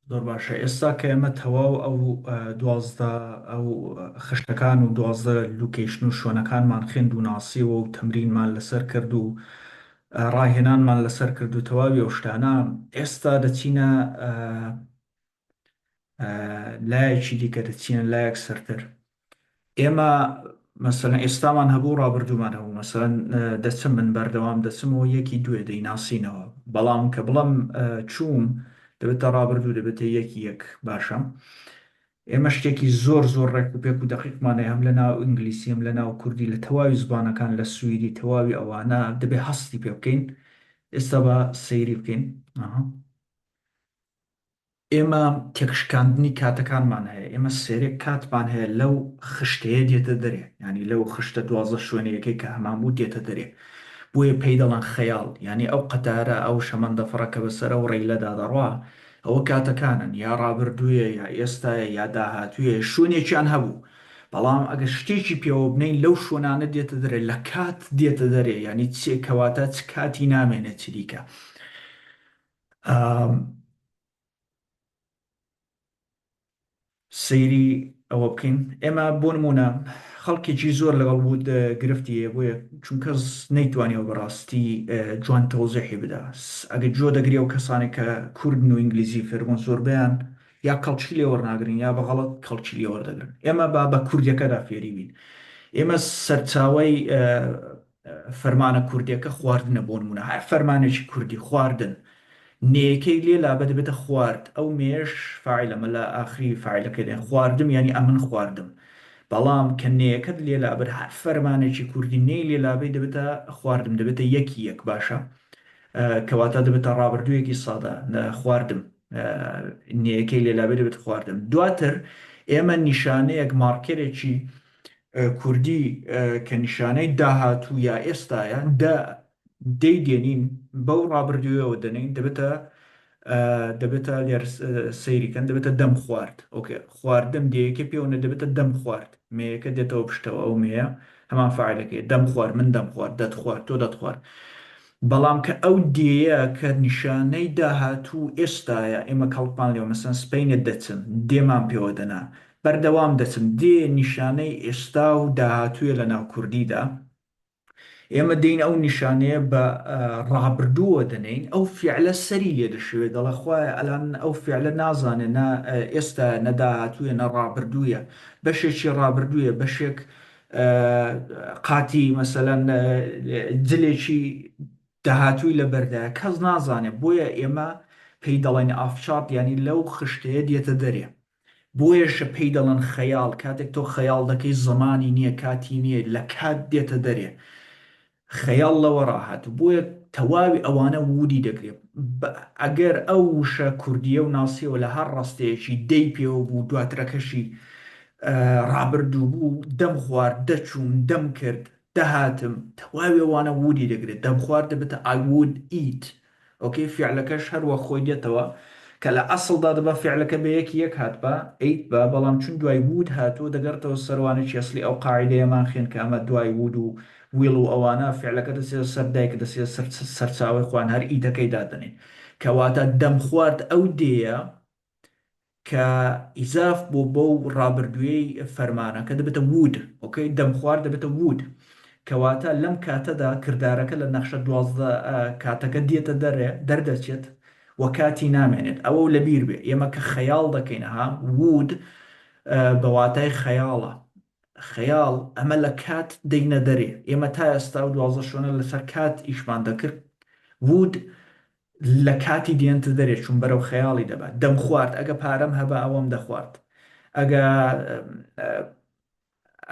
زۆر باشە. ئێستا کە ئێمە تەواو ئەو دوازدە ئەو خشتەکان و دوازدە لوکیشن و شوێنەکانمان خوێند و ناسیوە و تەمرینمان لەسەر کرد و ڕاهێنانمان لەسەر کرد و تەواوی ئەو شتانە ئێستا دەچینە لایەکی دیکە، دەچینە لایەک سەرتر. ئێمە مەسەلەن ئێستامان هەبوو ڕابردوومان هەبوو مەسەلەن دەچم من بەردەوام دەچمەوە یەکی دوێ دەیناسینەوە، بەڵام کە بڵم چووم دەبێتە ڕابردوو دەبێتە یەکی یەک. باشە، ئێمە شتێکی زۆر زۆر ڕێک و پێک و دەقیقمانەیە هەم لە ناو ئینگلیسی هەم لە ناو کوردی لە تەواوی زبانەکان لە سوئدی تەواوی ئەوانە دەبێ هەستی پێ بکەین. ئێستا بە سەیری بکەین. ئێمە تێکشکاندنی کاتەکانمان هەیە، ئێمە سێرێک کاتمان هەیە لەو خشتەیە دێتە دەرێ، ینی لەو خشتە دوازە شوێنەیەکەی کە هەمامبوو دێتە دەرێ. بۆیە پێی دەڵێن خەیاڵ، ینی ئەو قەتارە ئەو شەمەندە فڕەکە بەسەر ئەو ڕێیلەدا دەڕوا، ئەوە کاتەکانن یا ڕابردوویە یا ئێستاە یا داهاتوویە شوێنێکیان هەبوو. بەڵام ئەگە شتێکی پێوە بنین لەو شوێنانە دێتە دەرێ، لە کات دێتە دەرێ، ینی کەواتە چ کاتی نامێنێت چ دیکە. سەیری ئەوە بکەین. ئێمە بۆ نمونە خەڵکێکی زۆر لەگەڵ بوو گرفتیە بۆیە چونکە نەیتوانێەوە بەڕاستی جوان تەوزیحی بدا. ئەگە جۆ دەگری و کەسانێک کە کوردن و ئینگلیزی فێربوون زۆربیان یا کەڵکی لێ وەرناگرین یا بەغەڵەت کەڵکی لێ وەردەگرن. ئێمە بە کوردیەکەدا فێری بین. ئێمە سەرچاوی فەرمانە کوردیەکە خواردنە. بۆ نمونە هەر فەرمانێکی کوردی خواردن نێەکەی لێ لابە دەبێتە خوارد، ئەو مێش فاعلەمە لە ئاخری فاعلەکە دێن خواردم ینی ئەمن خواردم. بەڵام کە نێەکەت لێ لابەر هەر فەرمانێکی کوردی نێی لێ لابەی دەبێتە خواردم، دەبێتە یەکی یەک. باشە، کەواتە دەبێتە ڕابردوویەکی سادە خواردم، نێەکەی لێ لابێ دەبێت خواردم. دواتر ئێمە نیشانەیەک مارکێرێکی کوردی کە نیشانەی داهاتوو یا ئێستاە دەیدێنین بەو ڕابردوویەوە دەنین دەبێتە لێر سەیریکەن دەبێتە دەم خوارد. ئۆکێ، خواردم دەیەکە پێوەنە دەبێتە دەم خوارد، مەیەکە دێتەوە پشتەوە ئەو مەیە هەمان فاعلەکەی دەم خوارد، من دەم خوارد، دەت خوارد، تۆ دەت خوارد. بەڵام کە ئەو دێیە کە نیشانەی داهاتوو ئێستاە ئێمە کەڵپان لێەوە مەسەن سپینت دەچن دێمان پێوە دەنا بەردەوام دەچن دێ نیشانەی ئێستا و داهاتوویە لە ناو کوردیدا. ئێمە دەین ئەو نیشانەیە بە ڕابردووە دەنین، ئەو فیعلە سەری لێ دەشوێت دەڵە خوایە ئەلان ئەو فیعلە نازانێت نا ئێستا نەداهاتوویە نە ڕابردوویە، بەشێکی ڕابردوویە، بەشێک قاتی مەسەلەن جلێکی داهاتووی لە بەردایە کەس نازانێت. بۆیە ئێمە پێی دەڵێن ئافشات ینی لەو خشتەیە دێتە دەرێ. بۆیەشە پێی دەڵێن خەیاڵ، کاتێک تۆ خەیاڵ دەکەی زمانی نییە کاتی نییە لە کات دێتە دەرێ، خەیاڵ لەوە ڕاهات. بۆیە تەواوی ئەوانە وودی دەکرێت. ئەگەر ئەو وشە کوردیە و ناسیەوە لە هەر ڕاستەیەکی دەی پێوە بوو دواترەکەشی ڕابردوو بوو، دەم خوارد، دەچووم، دەم کرد، دەهاتم، تەواوی ئەوانە وودی دەگرێت. دەم خوارد دەبێتە I would eat. ئۆکەی، فیعلەکەش هەروە خۆی دێتەوە کە لە ئەسڵدا دەبە فیعلەکە بە یەکی یەک هات بە ئەیت بە، بەڵام چون دوای وود هاتووە دەگەڕێتەوە سەروانێکی ئەسڵی ئەو قاعیدەیەمان خوێن کە ئەمە دوای وود و ویڵ و ئەوانە فیعلەکە دەچێتە سەر دایک، دەچێتە سەرچاوی خوان هەر ئیتەکەی دادەنێن. کەواتە دەم خوارد ئەو دێیە کە ئیزاف بۆ بەو ڕابردوویەی فەرمانەکە دەبێتە وود. ئۆکەی، دەم خوارد دەبێتە وود، کەواتە لەم کاتەدا کردارەکە لە نەخشە دوازدە کاتەکە دێتە دەردەچێت وە کاتی نامێنێت. ئەوە لە بیر بێ. ئێمە کە خەیاڵ دەکەینەها وود بەواتای خەیاڵە، خەیاڵ ئەمە لە کات دەینە دەرێ. ئێمە تا ئێستا و دوازدە شوێنە لەسەر کات ئیشمان دەکرد، وود لە کاتی دێنتە دەرێت چون بەرەو خەیاڵی دەبات. دەم خوارد ئەگە پارەم هەبە ئەوەم دەخوارد،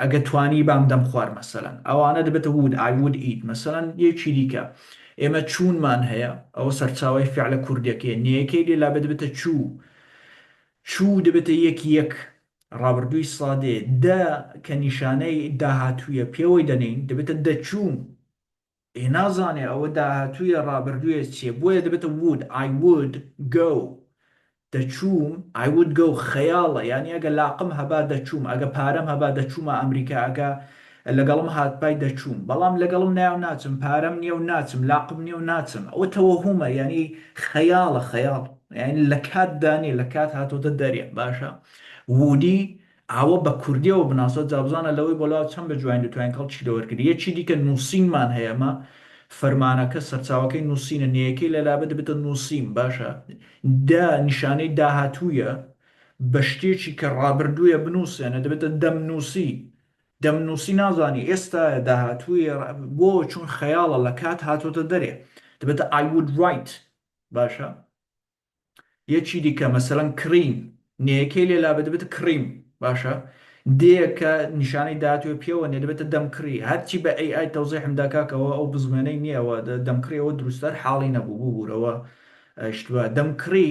ئەگە توانی بام دەم خوارد مەسەلەن، ئەوانە دەبێتە وود I would eat. مەسەلەن یەکی دیکە ئێمە چوونمان هەیە، ئەوە سەرچاوی فیعلە کوردیەکەی نێیەکەی لێ لابێت دەبێتە چوو، چوو دەبێتە یەکی یەک ڕابردووی سادێ. دا کە نیشانەی داهاتوویە پێوەی دەنین دەبێتە دەچووم، نازانێ ئەوە داهاتوویە ڕابردوویە چیە، بۆیە دەبێتە would I would go. دەچووم I would go خەیاڵە، یعنی ئەگە لاقم هەبا دەچووم، ئەگە پارەم هەبا دەچوومە ئەمریکا، ئەگە لەگەڵم هاتپای دەچووم، بەڵام لەگەڵم ناو ناچم، پارەم نییە و ناچم، لاقم نییە و ناچم. ئەوە تەوەهومە، ینی خەیاڵە، خەیاڵ. یعنی لە کات دانێ لە کات هاتۆتە دەرێ باشە وودی ئاوە بە کوردیەوە بناسە جابزانە لەوەی بۆلاوە چەند بە جوان دەتوانین کەڵ چی دەوەرگری یەکی دیکە نووسینمان هەیەمە فەرمانەکە سەرچاوەکەی نووسینە نەیەکەی لەلابە دەبێتە نووسین باشە دا نیشانەی داهاتوویە بە شتێکی کە ڕابردوویە بنووسێنە دەبێتە دەمنووسی دەمنووسی نازانی ئێستا داهاتووی بۆ چون خەیاڵە لە کات هاتۆتە دەرێ دەبێتە I would write باشە یەکی دیکە مەسەرەن کریم نەیەکەی لێلا دەبێتە کریم باشە دەیەکە نیشانەی داهاتوێ پێوە نێ دەبێتە دەمکری هەرچی بە ئەی تەوزی حمداکاکەوە ئەو بزمێنەی نییەوە دەمکرێەوە دروستەر حاڵی نەبوو بوورەوە شتوە دەمکری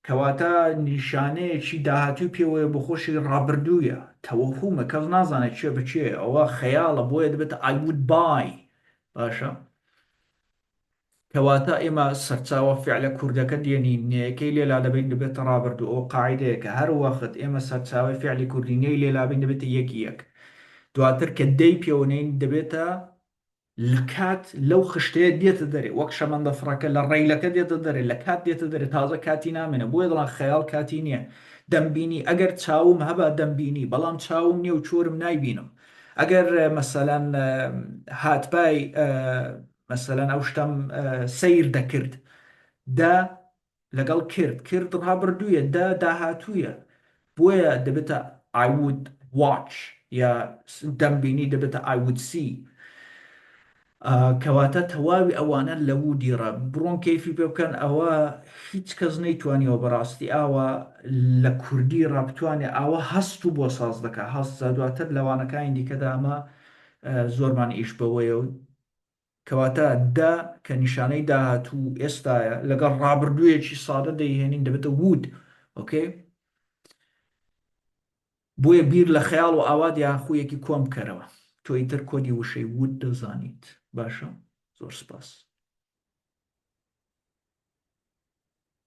کەواتە نیشانەیەکی داهاتوی پێوەیە بۆ خۆشی ڕابردوویە تەوەهومە کەس نازانێت چێ بچێ ئەوە خەیاڵە بۆیە دەبێتە I would buy باشە کەواتە ئێمە سەرچاوە فعلە کوردەکە دێنی نەیەکەی لێلا دەبین دەبێتە ڕابردوو ئەو قاعدەیەکە هەر وەخت ئێمە سەرچاوی فعلی کوردینەی لێلابین دەبێتە یەکی یەک دواتر کە دەی پێوەنین دەبێتە لە کات لەو خشتەیە دێتە دەرێ وەک شەمەندە فڕەکە لە ڕێیلەکە دێتە دەرێ لە کات دێتە دەرێ تازە کاتی نامێنە بۆیە دەڵان خەیاڵ کاتی نییە دەمبینی ئەگەر چاوم هەبا دەمبینی بەڵام چاوم نییە و چۆرم نایبینم ئەگەر مەسەلەن هاتبای مەسەلەن ئەو شتم سیر دەکرد دا لەگەڵ کرد ڕابردوویە داهاتوویە بۆیە دەبێتە I would watch یا دەمبینی دەبێتە I would see کەواتە تەواوی ئەوانە لە وودیڕە بڕۆن کەیفی پێ بکەن ئەوە هیچ کەس نەیتوانیەوە بەڕاستی ئاوە لە کوردی ڕابتوانێ ئاوە هەست و بۆ ساز دەکە هەست دواتر لەوانەکانی دیکەدا ئەمە زۆرمان ئیش بەوەیە و کەواتە دا کە نیشانەی داهاتوو ئێستاە لەگەڵ ڕابردوویەکی سادە دەیهێنین دەبێتە وود ئۆکێ بۆیە بیر لە خەیاڵ و ئاوات یان خویەکی کۆم بکەرەوە تۆ ئیتر کۆدی وشەی وود دەزانیت باشە زۆر سپاس